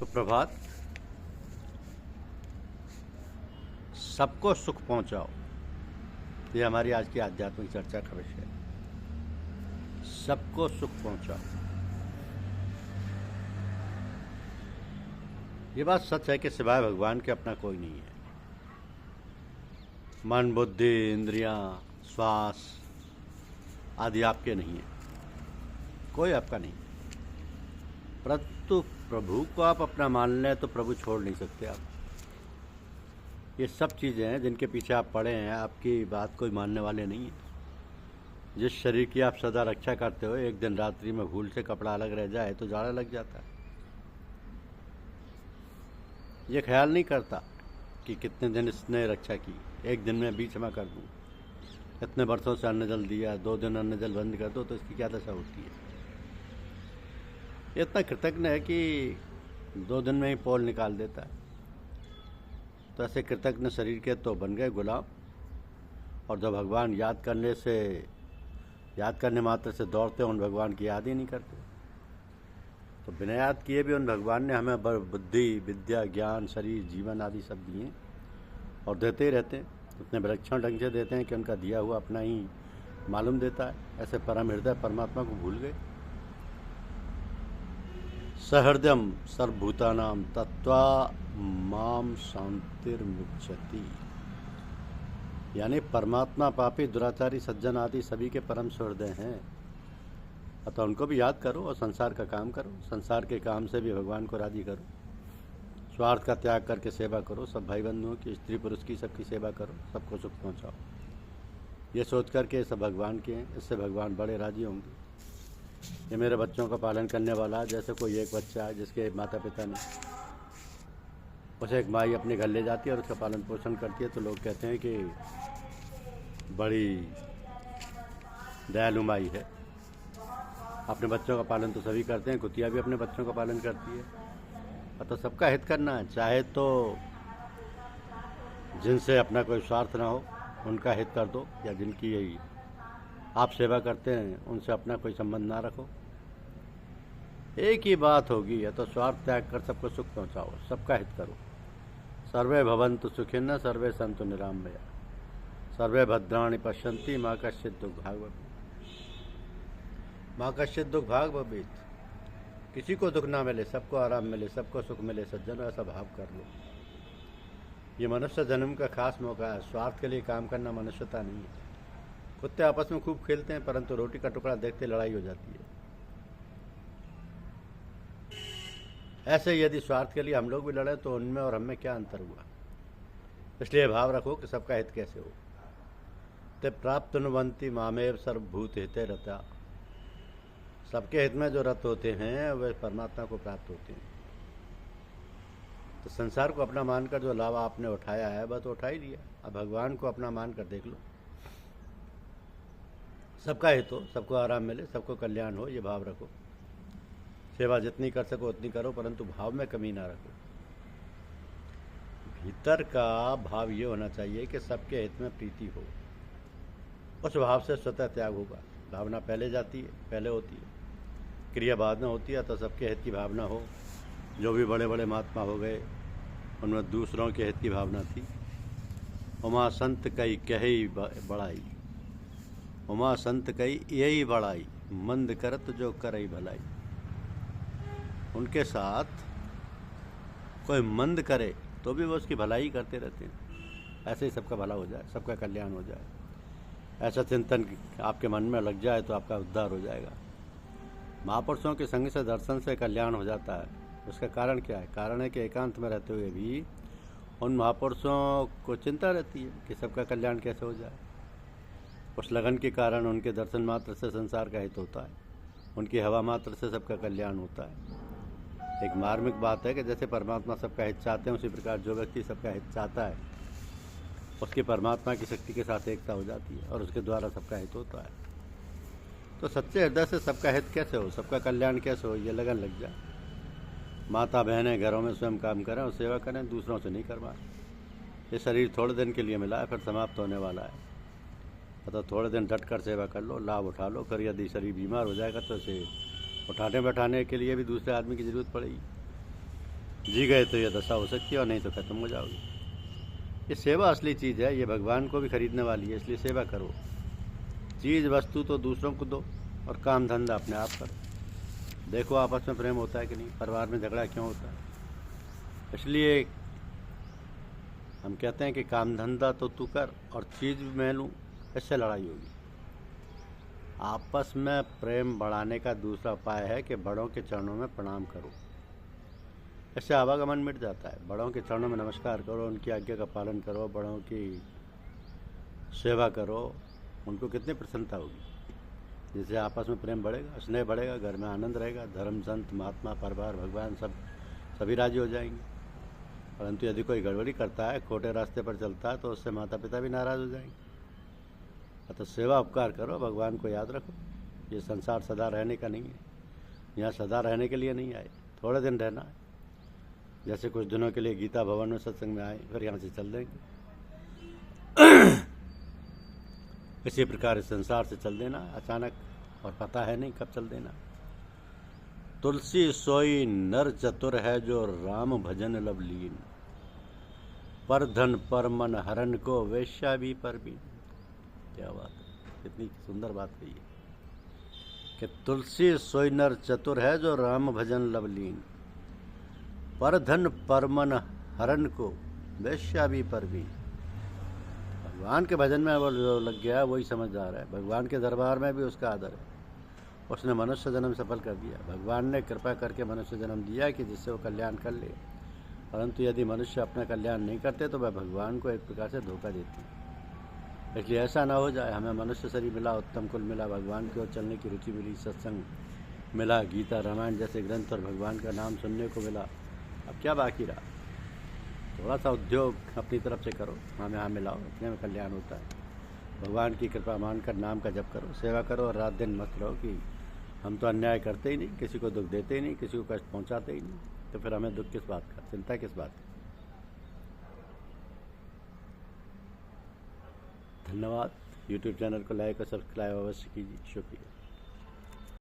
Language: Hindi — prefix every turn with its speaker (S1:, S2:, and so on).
S1: सुप्रभात। सबको सुख पहुंचाओ, ये हमारी आज की आध्यात्मिक चर्चा का विषय है। सबको सुख पहुंचाओ। ये बात सच है कि सिवाय भगवान के अपना कोई नहीं है। मन, बुद्धि, इंद्रियां, श्वास आदि आपके नहीं है, कोई आपका नहीं। परंतु प्रभु को आप अपना मान लें तो प्रभु छोड़ नहीं सकते आप। ये सब चीज़ें हैं जिनके पीछे आप पड़े हैं, आपकी बात कोई मानने वाले नहीं है। जिस शरीर की आप सदा रक्षा करते हो, एक दिन रात्रि में भूल से कपड़ा अलग रह जाए तो जाड़ा लग जाता है। ये ख्याल नहीं करता कि कितने दिन इसने रक्षा की, एक दिन में भी क्षमा कर दूँ। इतने वर्षों से अन्न जल दिया, 2 दिन अन्न जल बंद कर दो तो इसकी क्या दशा होती है। इतना कृतज्ञ है कि 2 दिन में ही पोल निकाल देता है। तो ऐसे कृतज्ञ शरीर के तो बन गए गुलाम, और जो भगवान याद करने मात्र से दौड़ते हैं, उन भगवान की याद ही नहीं करते। तो बिना याद किए भी उन भगवान ने हमें बुद्धि, विद्या, ज्ञान, शरीर, जीवन आदि सब दिए और देते ही रहते हैं। इतने विलक्षण ढंग से देते हैं कि उनका दिया हुआ अपना ही मालूम देता है। ऐसे परम हृदय परमात्मा को भूल गए। सहृदयम सर्वभूतानां तत्वा माम शांतिर्मुच्यति, यानी परमात्मा पापी, दुराचारी, सज्जन आदि सभी के परम सहृदय हैं। अतः उनको भी याद करो और संसार का काम करो। संसार के काम से भी भगवान को राजी करो। स्वार्थ का त्याग करके सेवा करो। सब भाई बंधुओं की, स्त्री पुरुष की, सबकी सेवा करो। सबको सुख पहुंचाओ। ये सोच करके सब भगवान के हैं, इससे भगवान बड़े राजी होंगे। ये मेरे बच्चों का पालन करने वाला है। जैसे कोई एक बच्चा है जिसके माता पिता नहीं, उसे एक माई अपने घर ले जाती है और उसका पालन पोषण करती है, तो लोग कहते हैं कि बड़ी दयालु माई है। अपने बच्चों का पालन तो सभी करते हैं, कुतिया भी अपने बच्चों का पालन करती है। तो सबका हित करना है, चाहे तो जिनसे अपना कोई स्वार्थ ना हो उनका हित कर दो, या जिनकी यही आप सेवा करते हैं उनसे अपना कोई संबंध ना रखो। एक ही बात होगी, या तो स्वार्थ त्याग कर सबको सुख पहुंचाओ, सबका हित करो। सर्वे भवन्तु सुखिनः सर्वे सन्तु निरामया सर्वे भद्राणि पश्यन्ति माँ कश्चित् दुर्भाग् भवेत्। किसी को दुख ना मिले, सबको आराम मिले, सबको सुख मिले। सज्जनों, ऐसा भाव कर लो। ये मनुष्य जन्म का खास मौका है। स्वार्थ के लिए काम करना मनुष्यता नहीं है। कुत्ते आपस में खूब खेलते हैं, परंतु रोटी का टुकड़ा देखते लड़ाई हो जाती है। ऐसे यदि स्वार्थ के लिए हम लोग भी लड़े तो उनमें और हमें क्या अंतर हुआ। इसलिए भाव रखो कि सबका हित कैसे हो। ते प्राप्त नुवंती मामेव सर्वभूत हिते रता। सबके हित में जो रत होते हैं वे परमात्मा को प्राप्त होते हैं। तो संसार को अपना मानकर जो लाभ आपने उठाया है वह तो उठा ही लिया। अब भगवान को अपना मानकर देख लो। सबका हित हो, सबको आराम मिले, सबको कल्याण हो, ये भाव रखो। सेवा जितनी कर सको उतनी करो, परंतु भाव में कमी ना रखो। भीतर का भाव ये होना चाहिए कि सबके हित में प्रीति हो। उस भाव से स्वतः त्याग होगा। भावना पहले जाती है, पहले होती है, क्रिया बाद में होती है। तो सबके हित की भावना हो। जो भी बड़े बड़े महात्मा हो गए उनमें दूसरों के हित की भावना थी। उमा संत कई कही बड़ाई, उमा संत कई यही बड़ाई, मंद करत जो करई भलाई। उनके साथ कोई मंद करे तो भी वो उसकी भलाई करते रहते हैं। ऐसे ही सबका भला हो जाए, सबका कल्याण हो जाए, ऐसा चिंतन आपके मन में लग जाए तो आपका उद्धार हो जाएगा। महापुरुषों के संग से, दर्शन से कल्याण हो जाता है। उसका कारण क्या है? कारण है कि एकांत में रहते हुए भी उन महापुरुषों को चिंता रहती है कि सबका कल्याण कैसे हो जाए। उस लगन के कारण उनके दर्शन मात्र से संसार का हित होता है, उनकी हवा मात्र से सबका कल्याण होता है। एक मार्मिक बात है कि जैसे परमात्मा सबका हित चाहते हैं, उसी प्रकार जो व्यक्ति सबका हित चाहता है उसकी परमात्मा की शक्ति के साथ एकता हो जाती है और उसके द्वारा सबका हित होता है। तो सच्चे हृदय से सबका हित कैसे हो, सबका कल्याण कैसे हो, ये लगन लग जाए। माता बहनें घरों में स्वयं काम करें और सेवा करें, दूसरों से नहीं करवाएं। ये शरीर थोड़े दिन के लिए मिला है, फिर समाप्त होने वाला है। अतः थोड़े दिन डट कर सेवा कर लो, लाभ उठा लो। फिर यदि शरीर बीमार हो जाएगा तो इसे उठाने बैठाने के लिए भी दूसरे आदमी की ज़रूरत पड़ेगी। जी गए तो यह दशा हो सकती है और नहीं तो खत्म हो जाओगे। ये सेवा असली चीज़ है, ये भगवान को भी खरीदने वाली है, इसलिए सेवा करो। चीज़ वस्तु तो दूसरों को दो और काम धंधा अपने आप करो। देखो आपस में प्रेम होता है कि नहीं, परिवार में झगड़ा क्यों होता है। इसलिए हम कहते हैं कि काम धंधा तो तू कर और चीज़ मैं लूँ, इससे लड़ाई होगी। आपस में प्रेम बढ़ाने का दूसरा उपाय है कि बड़ों के चरणों में प्रणाम करो। इससे आवागमन मिट जाता है। बड़ों के चरणों में नमस्कार करो, उनकी आज्ञा का पालन करो, बड़ों की सेवा करो, उनको कितनी प्रसन्नता होगी। जिससे आपस में प्रेम बढ़ेगा, स्नेह बढ़ेगा, घर में आनंद रहेगा, धर्म संत महात्मा परिवार भगवान सभी राजी हो जाएंगे। परंतु यदि कोई गड़बड़ी करता है, खोटे रास्ते पर चलता है, तो उससे माता पिता भी नाराज़ हो जाएंगे। अतः सेवा उपकार करो, भगवान को याद रखो। ये संसार सदा रहने का नहीं है, यहाँ सदा रहने के लिए नहीं आए, थोड़े दिन रहना है। जैसे कुछ दिनों के लिए गीता भवन में सत्संग में आए, फिर यहाँ से चल देंगे। इसी प्रकार इस संसार से चल देना अचानक, और पता है नहीं कब चल देना। तुलसी सोई नर चतुर है जो राम भजन लवलीन, पर धन पर मन हरण को वेश्या भी परवीन। क्या बात है, कितनी सुंदर बात कही है कि तुलसी सोई नर चतुर है जो राम भजन लवलीन, पर धन पर मन हरण को वेश्या भी परवीन। भगवान के भजन में वो जो लग गया है वही समझदार है। भगवान के दरबार में भी उसका आदर है। उसने मनुष्य जन्म सफल कर दिया। भगवान ने कृपा करके मनुष्य जन्म दिया कि जिससे वो कल्याण कर ले। परंतु यदि मनुष्य अपना कल्याण नहीं करते तो वह भगवान को एक प्रकार से धोखा देते हैं। इसलिए ऐसा ना हो जाए, हमें मनुष्य शरीर मिला, उत्तम कुल मिला, भगवान की ओर चलने की रुचि मिली, सत्संग मिला, गीता रामायण जैसे ग्रंथ और भगवान का नाम सुनने को मिला। अब क्या बाकी रहा। थोड़ा सा उद्योग अपनी तरफ से करो, हमें यहाँ मिलाओ, इतने में कल्याण होता है। भगवान की कृपा मानकर नाम का जप करो, सेवा करो और रात दिन मस्त रहो कि हम तो अन्याय करते ही नहीं, किसी को दुख देते ही नहीं, किसी को कष्ट पहुँचाते ही नहीं, तो फिर हमें दुख किस बात का, चिंता किस बात की। धन्यवाद। यूट्यूब चैनल को लाइक और सब्सक्राइब अवश्य कीजिए। शुक्रिया।